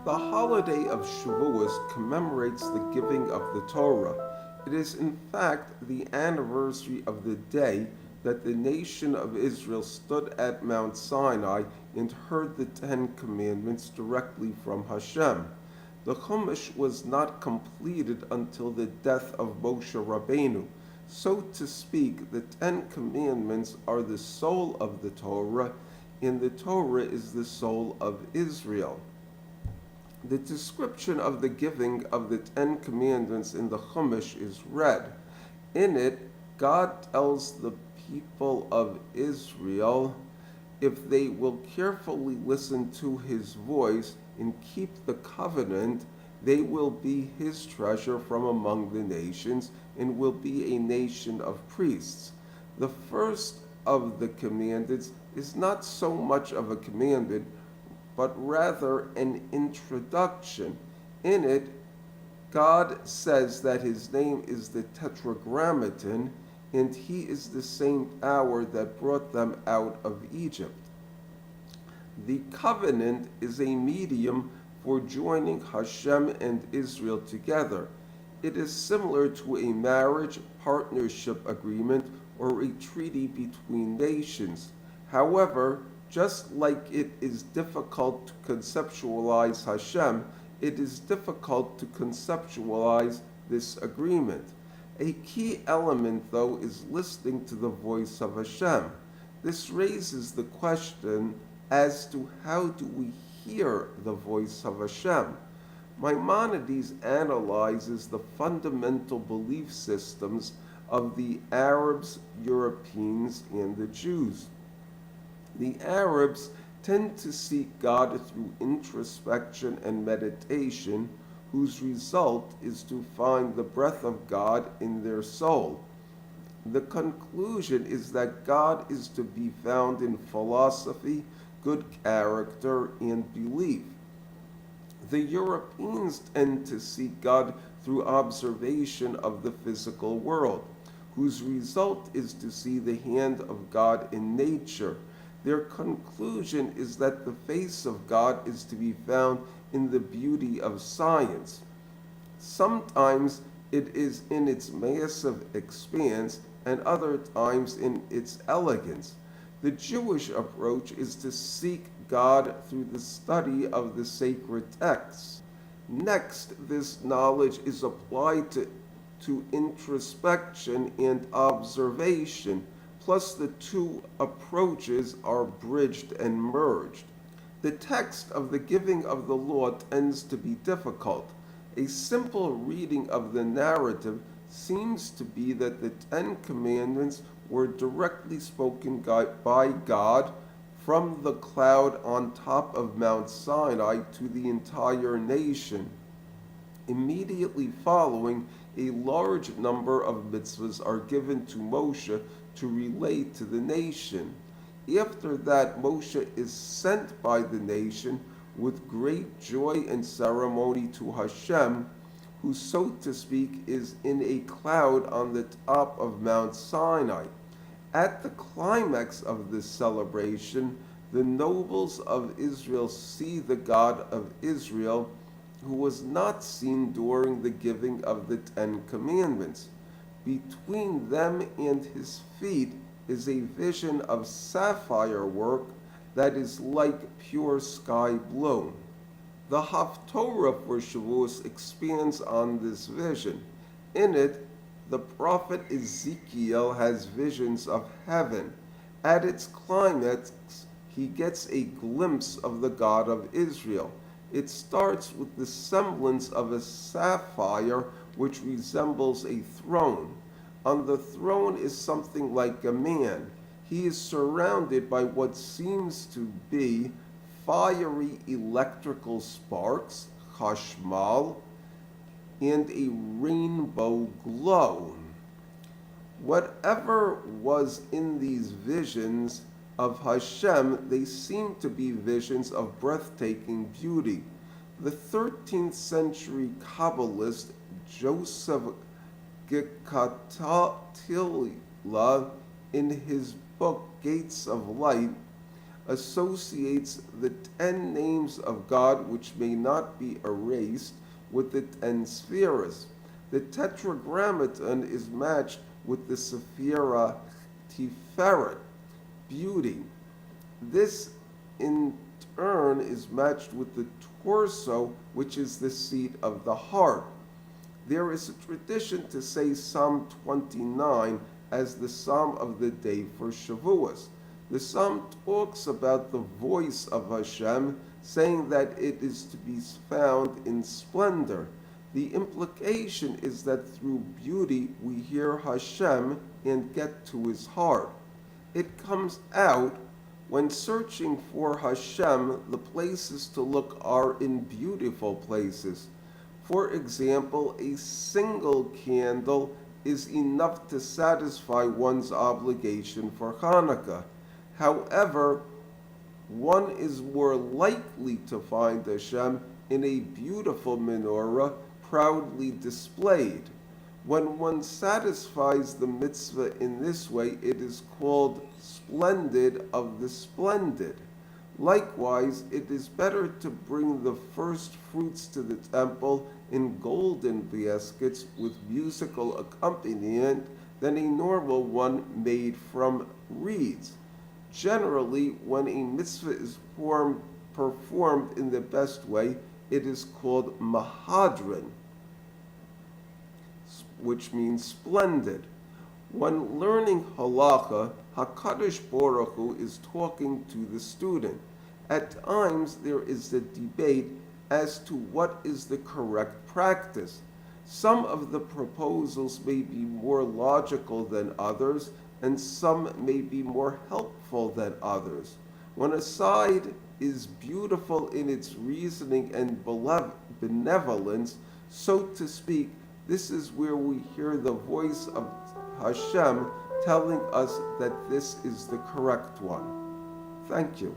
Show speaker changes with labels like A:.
A: The holiday of Shavuos commemorates the giving of the Torah. It is in fact the anniversary of the day that the nation of Israel stood at Mount Sinai and heard the Ten Commandments directly from Hashem. The Chumash was not completed until the death of Moshe Rabbeinu. So to speak, the Ten Commandments are the soul of the Torah, and the Torah is the soul of Israel. The description of the giving of the Ten Commandments in the Chumash is read. In it, God tells the people of Israel, if they will carefully listen to his voice and keep the covenant, they will be his treasure from among the nations and will be a nation of priests. The first of the commandments is not so much of a commandment, but rather an introduction. In it, God says that his name is the Tetragrammaton, and he is the same power that brought them out of Egypt. The covenant is a medium for joining Hashem and Israel together. It is similar to a marriage partnership agreement or a treaty between nations. However, just like it is difficult to conceptualize Hashem, it is difficult to conceptualize this agreement. A key element, though, is listening to the voice of Hashem. This raises the question as to how do we hear the voice of Hashem. Maimonides analyzes the fundamental belief systems of the Arabs, Europeans, and the Jews. The Arabs tend to seek God through introspection and meditation, whose result is to find the breath of God in their soul. The conclusion is that God is to be found in philosophy, good character, and belief. The Europeans tend to seek God through observation of the physical world, whose result is to see the hand of God in nature. Their conclusion is that the face of God is to be found in the beauty of science. Sometimes it is in its massive expanse, and other times in its elegance. The Jewish approach is to seek God through the study of the sacred texts. Next, this knowledge is applied to introspection and observation, plus the two approaches are bridged and merged. The text of the giving of the law tends to be difficult. A simple reading of the narrative seems to be that the Ten Commandments were directly spoken by God from the cloud on top of Mount Sinai to the entire nation. Immediately following, a large number of mitzvahs are given to Moshe to relate to the nation. After that, Moshe is sent by the nation with great joy and ceremony to Hashem, who, so to speak, is in a cloud on the top of Mount Sinai. At the climax of this celebration, the nobles of Israel see the God of Israel, who was not seen during the giving of the Ten Commandments. Between them and his feet is a vision of sapphire work that is like pure sky blue. The Haftorah for Shavuos expands on this vision. In it, the prophet Ezekiel has visions of heaven. At its climax, he gets a glimpse of the God of Israel. It starts with the semblance of a sapphire which resembles a throne. On the throne is something like a man. He is surrounded by what seems to be fiery electrical sparks, chashmal, and a rainbow glow. Whatever was in these visions of Hashem, they seem to be visions of breathtaking beauty. The 13th century Kabbalist Joseph Gikatila, in his book Gates of Light, associates the 10 names of God which may not be erased with the 10 spheres. The Tetragrammaton is matched with the Sephira Tiferet, beauty. This in turn is matched with the torso, which is the seat of the heart. There is a tradition to say Psalm 29 as the psalm of the day for Shavuos. The psalm talks about the voice of Hashem, saying that it is to be found in splendor. The implication is that through beauty we hear Hashem and get to his heart. It comes out when searching for Hashem, the places to look are in beautiful places. For example, a single candle is enough to satisfy one's obligation for Hanukkah. However, one is more likely to find Hashem in a beautiful menorah proudly displayed. When one satisfies the mitzvah in this way, it is called splendid of the splendid. Likewise, it is better to bring the first fruits to the temple in golden baskets with musical accompaniment than a normal one made from reeds. Generally, when a mitzvah is performed in the best way, it is called mahadran, which means splendid. When learning halacha, HaKadosh Baruch Hu is talking to the student. At times there is a debate as to what is the correct practice. Some of the proposals may be more logical than others, and some may be more helpful than others. When a side is beautiful in its reasoning and benevolence, so to speak, this is where we hear the voice of Hashem telling us that this is the correct one. Thank you.